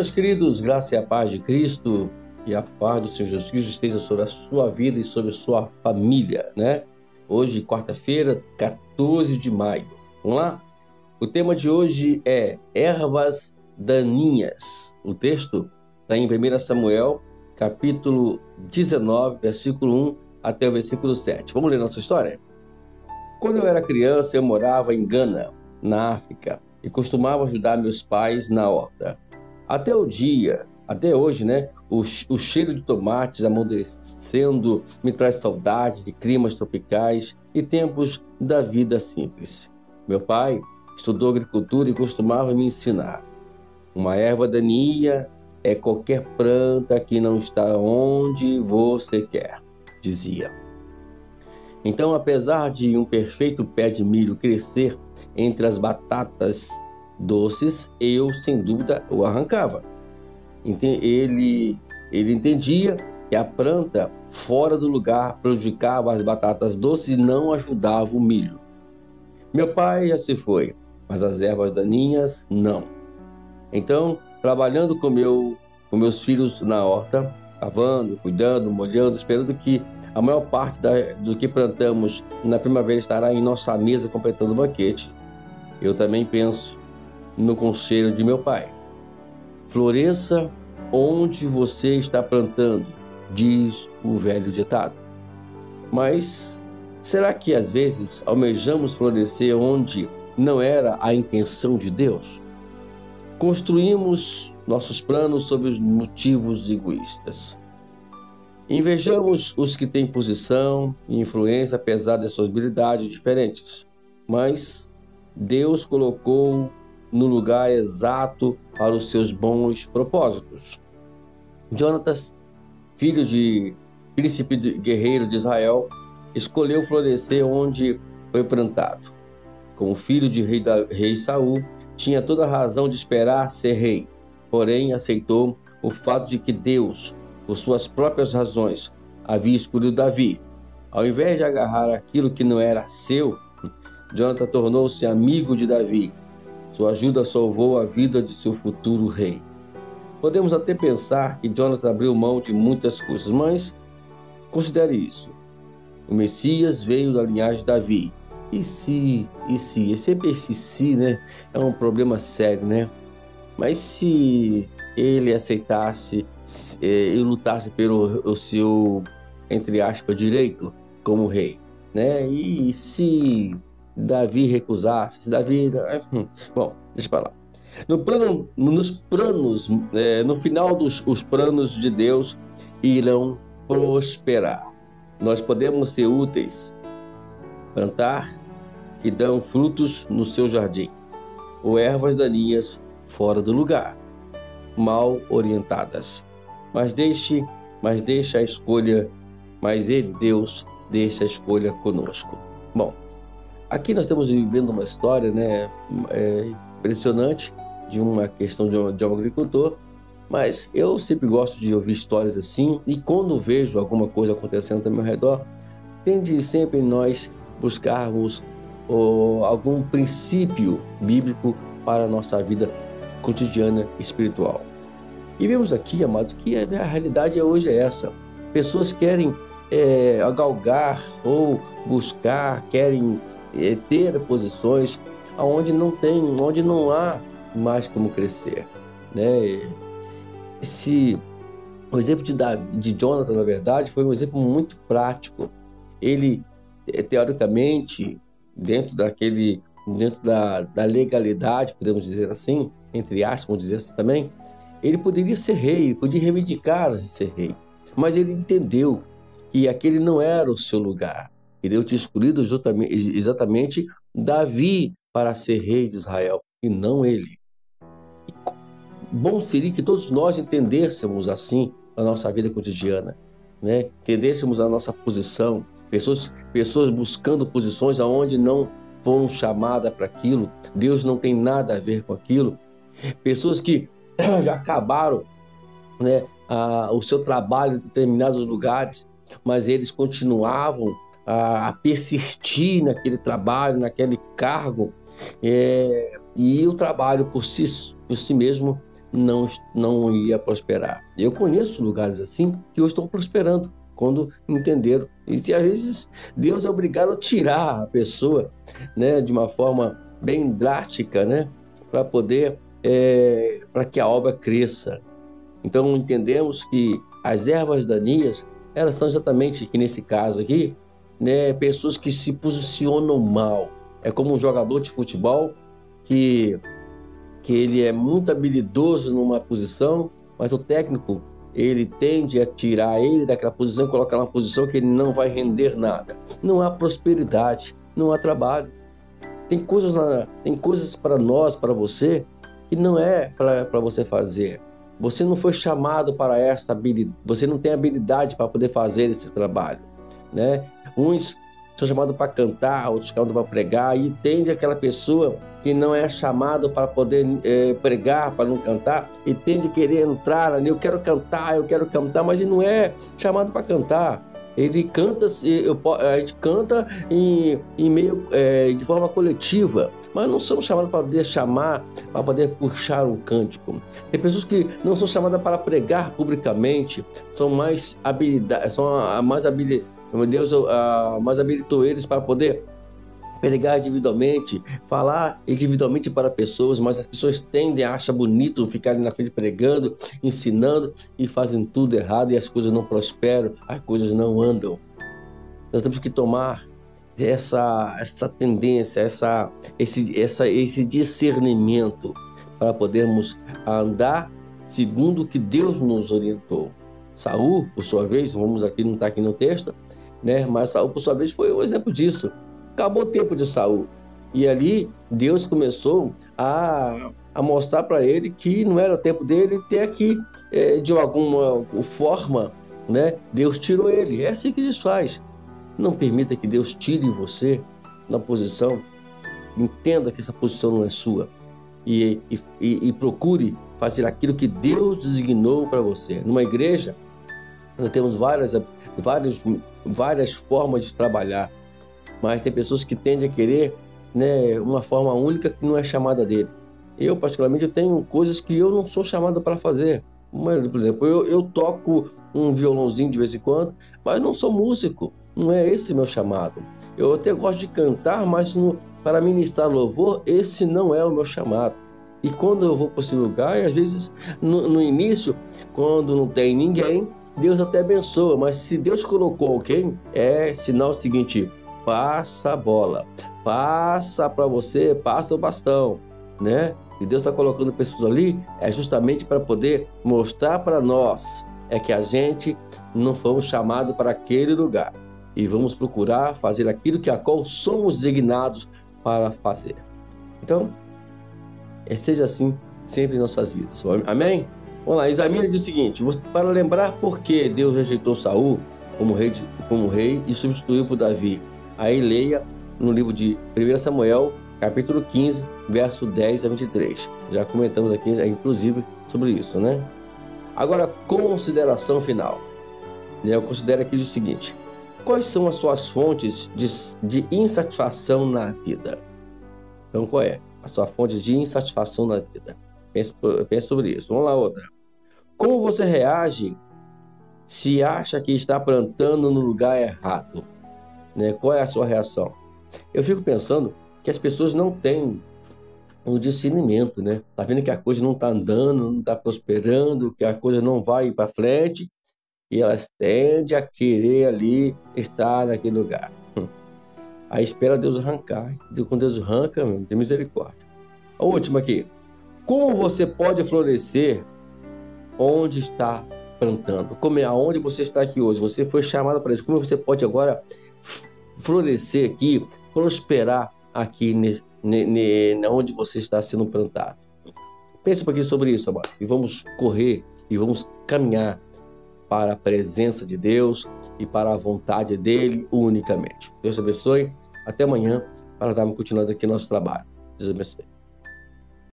meus queridos, graça e a paz de Cristo e a paz do Senhor Jesus Cristo esteja sobre a sua vida e sobre a sua família, né? Hoje, quarta-feira, 14 de maio. Vamos lá? O tema de hoje é ervas daninhas. O texto está em 1 Samuel, capítulo 19, versículo 1 até o versículo 7. Vamos ler nossa história? Quando eu era criança, eu morava em Gana, na África, e costumava ajudar meus pais na horta. Até hoje, né? O cheiro de tomates amadurecendo me traz saudade de climas tropicais e tempos da vida simples. Meu pai estudou agricultura e costumava me ensinar. Uma erva daninha é qualquer planta que não está onde você quer, dizia. Então, apesar de um perfeito pé de milho crescer entre as batatas doces, eu, sem dúvida, o arrancava. Ele entendia que a planta fora do lugar prejudicava as batatas doces e não ajudava o milho. Meu pai já se foi, mas as ervas daninhas não. Então, trabalhando com meus filhos na horta, cavando, cuidando, molhando, esperando que a maior parte do que plantamos na primavera estará em nossa mesa completando o banquete, eu também penso no conselho de meu pai. Floresça onde você está plantando, diz o velho ditado. Mas será que às vezes almejamos florescer onde não era a intenção de Deus? Construímos nossos planos sob os motivos egoístas. Invejamos os que têm posição e influência apesar de suas habilidades diferentes, mas Deus colocou no lugar exato para os seus bons propósitos. Jonatas, filho de príncipe guerreiro de Israel, escolheu florescer onde foi plantado. Como filho de rei Saul, tinha toda a razão de esperar ser rei, porém aceitou o fato de que Deus, por suas próprias razões, havia escolhido Davi. Ao invés de agarrar aquilo que não era seu, Jonathan tornou-se amigo de Davi. Sua ajuda salvou a vida de seu futuro rei. Podemos até pensar que Jonathan abriu mão de muitas coisas, mas considere isso. O Messias veio da linhagem de Davi. E se, sempre esse se, né? É um problema sério, né? Mas se ele aceitasse e lutasse pelo seu, entre aspas, direito como rei, né? E se Davi recusasse, bom, deixa pra lá. No final os planos de Deus irão prosperar. Nós podemos ser úteis, plantar que dão frutos no seu jardim, ou ervas daninhas fora do lugar, mal orientadas. Mas Deus deixa a escolha conosco. Bom, aqui nós estamos vivendo uma história, né, impressionante de uma questão de um agricultor, mas eu sempre gosto de ouvir histórias assim, e quando vejo alguma coisa acontecendo ao meu redor, tende sempre nós buscarmos algum princípio bíblico para a nossa vida cotidiana espiritual. E vemos aqui, amados, que a realidade hoje é essa. Pessoas querem galgar ou buscar, querem ter posições onde não há mais como crescer, né? O exemplo de Jonathan, na verdade, foi um exemplo muito prático. Ele, teoricamente, dentro da legalidade, podemos dizer assim, entre aspas, vamos dizer assim também, ele poderia ser rei, podia reivindicar ser rei, mas ele entendeu que aquele não era o seu lugar. Ele tinha escolhido exatamente Davi para ser rei de Israel, e não ele. Bom seria que todos nós entendêssemos assim a nossa vida cotidiana, né? Entendêssemos a nossa posição, pessoas buscando posições aonde não foram chamadas para aquilo, Deus não tem nada a ver com aquilo, pessoas que já acabaram, né, o seu trabalho em determinados lugares, mas eles continuavam a persistir naquele trabalho, naquele cargo, e o trabalho por si mesmo não ia prosperar. Eu conheço lugares assim que hoje estão prosperando quando entenderam. E às vezes Deus é obrigado a tirar a pessoa, né, de uma forma bem drástica, né, para poder, para que a obra cresça. Então entendemos que as ervas daninhas, elas são exatamente, que nesse caso aqui, né, pessoas que se posicionam mal. É como um jogador de futebol que ele é muito habilidoso numa posição, mas o técnico, ele tende a tirar ele daquela posição e colocar numa posição que ele não vai render nada. Não há prosperidade, não há trabalho. Tem coisas para nós, para você, que não é para você fazer. Você não foi chamado para essa habilidade, você não tem habilidade para poder fazer esse trabalho, né? Uns são chamados para cantar, outros chamados para pregar, e tende aquela pessoa que não é chamado para poder pregar, para não cantar, e tende a querer entrar ali, eu quero cantar, mas ele não é chamado para cantar. Ele canta, a gente canta de forma coletiva, mas não somos chamados para poder para poder puxar um cântico. Tem pessoas que não são chamadas para pregar publicamente, são mais habilidosos para poder pregar individualmente, falar individualmente para pessoas, mas as pessoas tendem a achar bonito ficar na frente pregando, ensinando, e fazem tudo errado e as coisas não prosperam, as coisas não andam. Nós temos que tomar essa tendência, esse discernimento para podermos andar segundo o que Deus nos orientou. Saul, por sua vez, não está aqui no texto, né? Mas Saul, por sua vez, foi um exemplo disso. Acabou o tempo de Saul. E ali Deus começou a mostrar para ele que não era o tempo dele, até que, de alguma forma, né, Deus tirou ele. É assim que Deus faz. Não permita que Deus tire você na posição. Entenda que essa posição não é sua. E procure fazer aquilo que Deus designou para você. Numa igreja, nós temos várias formas de trabalhar. Mas tem pessoas que tendem a querer, né, uma forma única que não é chamada dele. Eu, particularmente, tenho coisas que eu não sou chamado para fazer. Por exemplo, eu toco um violãozinho de vez em quando, mas não sou músico. Não é esse meu chamado. Eu até gosto de cantar, mas para ministrar louvor, esse não é o meu chamado. E quando eu vou para esse lugar, às vezes, no início, quando não tem ninguém, Deus até abençoa. Mas se Deus colocou alguém, é sinal seguinte: passa a bola, passa para você, passa o bastão, né? E Deus está colocando pessoas ali, é justamente para poder mostrar para nós que a gente não fomos chamados para aquele lugar e vamos procurar fazer aquilo que a qual somos designados para fazer. Então, seja assim sempre em nossas vidas. Amém? Vamos lá, examine o seguinte: para lembrar por que Deus rejeitou Saul como rei e substituiu por Davi. Aí leia no livro de 1 Samuel, capítulo 15, verso 10 a 23. Já comentamos aqui, inclusive, sobre isso, né? Agora, consideração final. Eu considero aqui o seguinte: quais são as suas fontes de insatisfação na vida? Então, qual é a sua fonte de insatisfação na vida? Pense sobre isso. Vamos lá, outra. Como você reage se acha que está plantando no lugar errado? Né? Qual é a sua reação? Eu fico pensando que as pessoas não têm o discernimento, né? Tá vendo que a coisa não está andando, não está prosperando, que a coisa não vai para frente, e elas tendem a querer ali estar naquele lugar. Aí espera Deus arrancar. Quando Deus arranca, tem misericórdia. A última aqui. Como você pode florescer onde está plantando? Aonde você está aqui hoje? Você foi chamado para isso. Como você pode agora florescer aqui, prosperar aqui onde você está sendo plantado? Pense um pouquinho sobre isso, amados. E vamos correr e vamos caminhar para a presença de Deus e para a vontade dele unicamente. Deus te abençoe. Até amanhã para darmos continuidade aqui no nosso trabalho. Deus abençoe.